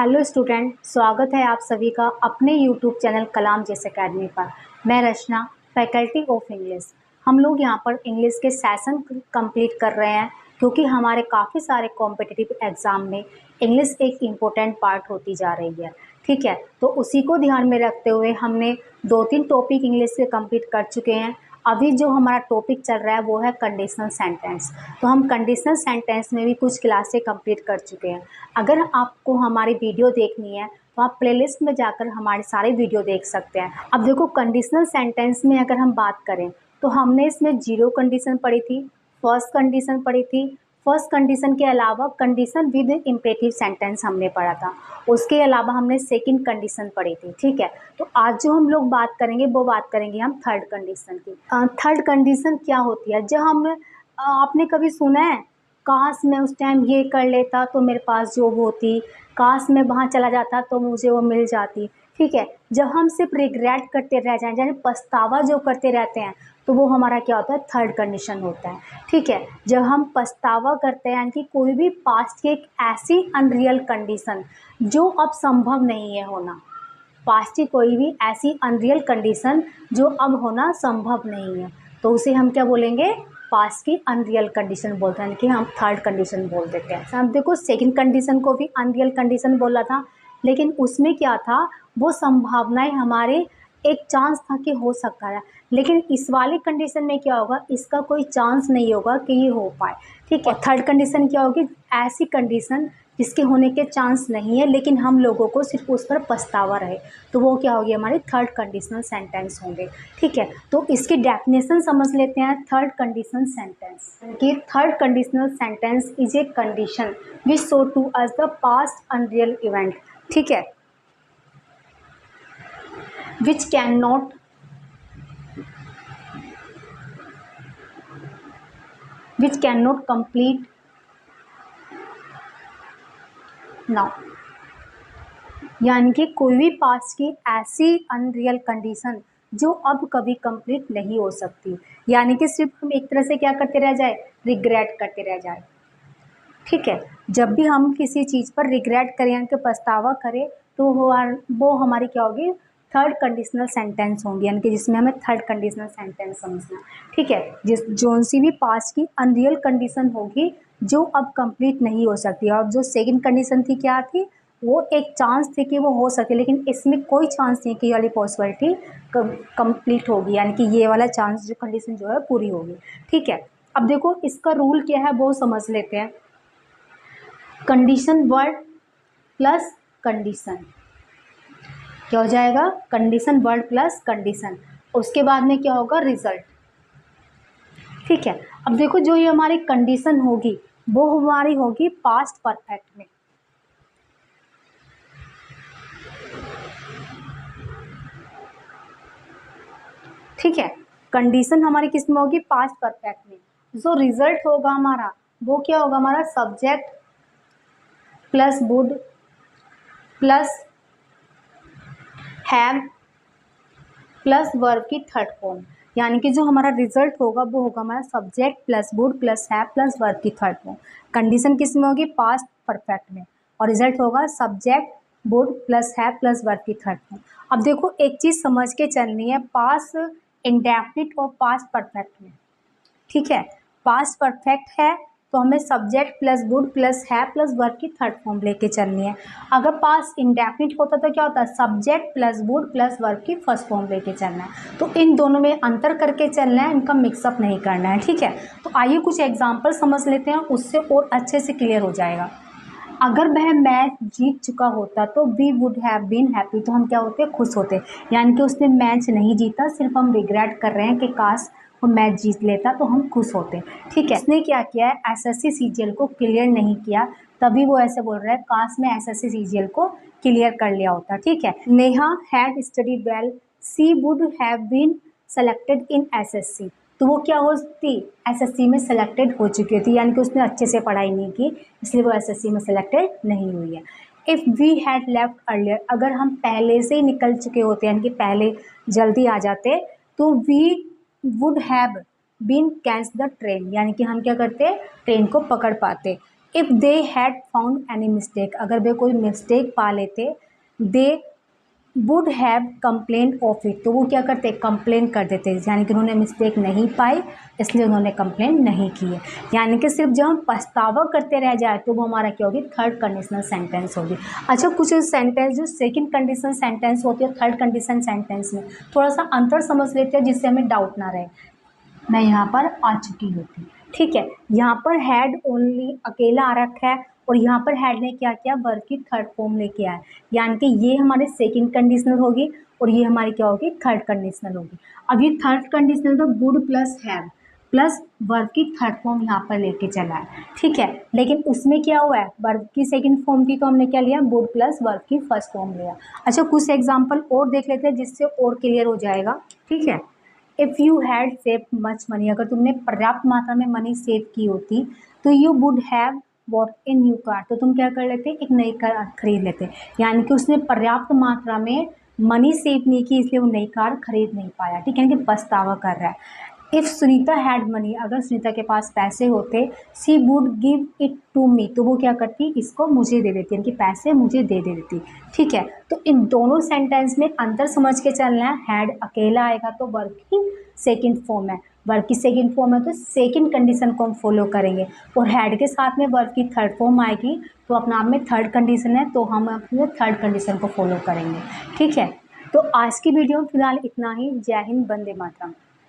Hello student, स्वागत है आप सभी का अपने यूट्यूब चैनल कलाम जैस एकेडमी पर। मैं रचना, फैकल्टी ऑफ इंग्लिश। हम लोग यहाँ पर इंग्लिश के सेशन कंप्लीट कर रहे हैं क्योंकि हमारे काफ़ी सारे कॉम्पिटिटिव एग्ज़ाम में इंग्लिश एक इम्पोर्टेंट पार्ट होती जा रही है। ठीक है, तो उसी को ध्यान में रखते हुए हमने 2-3 टॉपिक इंग्लिश के कंप्लीट कर चुके हैं। अभी जो हमारा टॉपिक चल रहा है वो है कंडीशनल सेंटेंस। तो हम कंडीशनल सेंटेंस में भी कुछ क्लासें कंप्लीट कर चुके हैं। अगर आपको हमारी वीडियो देखनी है तो आप प्लेलिस्ट में जाकर हमारे सारे वीडियो देख सकते हैं। अब देखो, कंडीशनल सेंटेंस में अगर हम बात करें तो हमने इसमें जीरो कंडीशन पढ़ी थी, फर्स्ट कंडीशन पढ़ी थी। फर्स्ट कंडीशन के अलावा कंडीशन विद इम्पेरेटिव सेंटेंस हमने पढ़ा था। उसके अलावा हमने सेकंड कंडीशन पढ़ी थी। ठीक है, तो आज जो हम लोग बात करेंगे वो बात करेंगे हम थर्ड कंडीशन की। थर्ड कंडीशन क्या होती है? जब हम आपने कभी सुना है काश मैं उस टाइम ये कर लेता तो मेरे पास जॉब होती, काश मैं वहाँ चला जाता तो मुझे वो मिल जाती। ठीक है, जब हम सिर्फ रिग्रेट करते रह जाएं, यानी पछतावा जो करते रहते हैं, तो वो हमारा क्या होता है? थर्ड कंडीशन होता है। ठीक है, जब हम पछतावा करते हैं यानी कि कोई भी पास्ट की एक ऐसी अनरियल कंडीशन जो अब संभव नहीं है होना, पास्ट की कोई भी ऐसी अनरियल कंडीशन जो अब होना संभव नहीं है, तो उसे हम क्या बोलेंगे? पास्ट की अनरियल कंडीशन बोलते हैं, यानी कि हम थर्ड कंडीशन बोल देते हैं। हम देखो, सेकंड कंडीशन को भी अनरियल कंडीशन बोला था, लेकिन उसमें क्या था? वो संभावनाएं हमारे एक चांस था कि हो सकता है, लेकिन इस वाली कंडीशन में क्या होगा? इसका कोई चांस नहीं होगा कि ये हो पाए। ठीक है, थर्ड कंडीशन क्या होगी? ऐसी कंडीशन जिसके होने के चांस नहीं है लेकिन हम लोगों को सिर्फ उस पर पछतावा रहे, तो वो क्या होगी? हमारी थर्ड कंडीशनल सेंटेंस होंगे। ठीक है, तो इसकी डेफिनेशन समझ लेते हैं। थर्ड कंडीशनल सेंटेंस कि third conditional sentence is a condition which show to us the past unreal event. ठीक है, which cannot complete now, यानी कि कोई भी पास्ट की ऐसी अनरियल कंडीशन जो अब कभी कंप्लीट नहीं हो सकती, यानी कि सिर्फ हम एक तरह से क्या करते रह जाए? रिग्रेट करते रह जाए। ठीक है, जब भी हम किसी चीज़ पर रिग्रेट करें यानी कि पछतावा करें, तो वो हमारी क्या होगी? थर्ड कंडीशनल सेंटेंस होंगी, यानी कि जिसमें हमें थर्ड कंडीशनल सेंटेंस समझना। ठीक है, जोन सी भी पास्ट की अनरियल कंडीशन होगी जो अब कंप्लीट नहीं हो सकती, और जो सेकंड कंडीशन थी क्या थी? वो एक चांस थी कि वो हो सके, लेकिन इसमें कोई चांस नहीं कि ये वाली पॉसिबिलिटी कंप्लीट होगी, यानी कि ये वाला चांस जो कंडीशन जो है पूरी होगी। ठीक है, अब देखो इसका रूल क्या है वो समझ लेते हैं। कंडीशन वर्ड प्लस कंडीशन क्या हो जाएगा? Condition word plus condition. उसके बाद में क्या होगा? रिजल्ट। ठीक है, अब देखो जो ये हमारी कंडीशन होगी वो हमारी होगी पास्ट परफेक्ट में। ठीक है, कंडीशन हमारी किस में होगी? पास्ट परफेक्ट में। जो रिजल्ट होगा हमारा वो क्या होगा? हमारा subject plus would plus have plus verb की थर्ड फॉर्म, यानी कि जो हमारा रिजल्ट होगा वो होगा हमारा subject plus would plus have plus verb की थर्ड फॉर्म। कंडीशन किस में होगी? पास्ट परफेक्ट में, और रिजल्ट होगा subject would plus have plus verb की थर्ड फॉर्म। अब देखो एक चीज़ समझ के चलनी है, पास्ट इंडेफिनिट और पास्ट परफेक्ट में। ठीक है, पास्ट परफेक्ट है तो हमें सब्जेक्ट प्लस वुड प्लस है प्लस वर्ब की थर्ड फॉर्म लेके चलनी है। अगर पास्ट इंडेफिनिट होता तो क्या होता है? Subject plus would plus verb की फर्स्ट फॉर्म लेके चलना है। तो इन दोनों में अंतर करके चलना है, इनका मिक्सअप नहीं करना है। ठीक है, तो आइए कुछ एग्जाम्पल समझ लेते हैं, उससे और अच्छे से क्लियर हो जाएगा। अगर वह मैच जीत चुका होता तो we would have been happy, तो हम क्या होते? खुश होते। यानी कि उसने मैच नहीं जीता, सिर्फ हम रिग्रेट कर रहे हैं कि काश वो मैच जीत लेता तो हम खुश होते। ठीक है, इसने क्या किया है? एसएससी सीजीएल को क्लियर नहीं किया, तभी वो ऐसे बोल रहा है काश मैं एसएससी सीजीएल को क्लियर कर लिया होता। ठीक है, Neha had studied well, she would have been selected in SSC, तो वो क्या होती? एसएससी में सेलेक्टेड हो चुकी थी, यानी कि उसने अच्छे से पढ़ाई नहीं की, इसलिए वो एसएससी में सेलेक्टेड नहीं हुई है। If we had left earlier, अगर हम पहले से ही निकल चुके होते यानी कि पहले जल्दी आ जाते, तो we would have been catch the train, यानी कि हम क्या करते? ट्रेन को पकड़ पाते। If they had found any mistake, अगर वे कोई मिस्टेक पा लेते, they would have complain of it, तो वो क्या करते, कंप्लेन कर देते, यानी कि उन्होंने मिस्टेक नहीं पाई इसलिए उन्होंने कंप्लेन नहीं की है। यानी कि सिर्फ जब हम पछतावा करते रह जाए तो वो हमारा क्या होगी, थर्ड कंडीशनल सेंटेंस होगी। अच्छा, कुछ सेंटेंस जो सेकंड कंडीशनल सेंटेंस होती है थर्ड कंडीशन सेंटेंस में थोड़ा सा अंतर समझ लेते हैं जिससे हमें डाउट ना रहे। मैं यहाँ पर आ चुकी होती, ठीक है। यहाँ पर हैड ओनली अकेला आ रखा है और यहाँ पर हैड ने क्या किया, वर्ब की थर्ड फॉर्म लेके आया, यानी कि ये हमारे सेकंड कंडीशनल होगी और ये हमारी क्या होगी, थर्ड कंडीशनल होगी। अब ये थर्ड कंडीशनल तो would plus have plus verb की थर्ड फॉर्म यहाँ पर लेके चला है, ठीक है। लेकिन उसमें क्या हुआ है, वर्ब की सेकंड फॉर्म की तो हमने क्या लिया, वुड प्लस वर्ब की फर्स्ट फॉर्म लिया। अच्छा, कुछ एग्जाम्पल और देख लेते हैं जिससे और क्लियर हो जाएगा, ठीक है। If you had save much money, अगर तुमने पर्याप्त मात्रा में मनी सेव की होती तो you would have bought a new car, तो तुम क्या कर लेते, एक नई कार खरीद लेते। यानी कि उसने पर्याप्त मात्रा में मनी सेव नहीं की इसलिए वो नई कार खरीद नहीं पाया, ठीक है, यानी कि पछतावा कर रहा है। इफ़ सुनीता हैड मनी, अगर सुनीता के पास पैसे होते, she would give it to me, तो वो क्या करती, इसको मुझे दे देती, यानी कि पैसे मुझे दे देती, ठीक है। तो इन दोनों सेंटेंस में अंतर समझ के चलना है। हैड अकेला आएगा तो वर्ब की सेकंड फॉर्म है, वर्ब की सेकंड फॉर्म है तो सेकंड कंडीशन को हम फॉलो करेंगे, और हैड के साथ में वर्ब की थर्ड फॉर्म आएगी तो अपना आप में थर्ड कंडीशन है तो हम अपने थर्ड कंडीशन को फॉलो करेंगे, ठीक है। तो आज की वीडियो में फिलहाल इतना ही। जय हिंद, वंदे मातरम।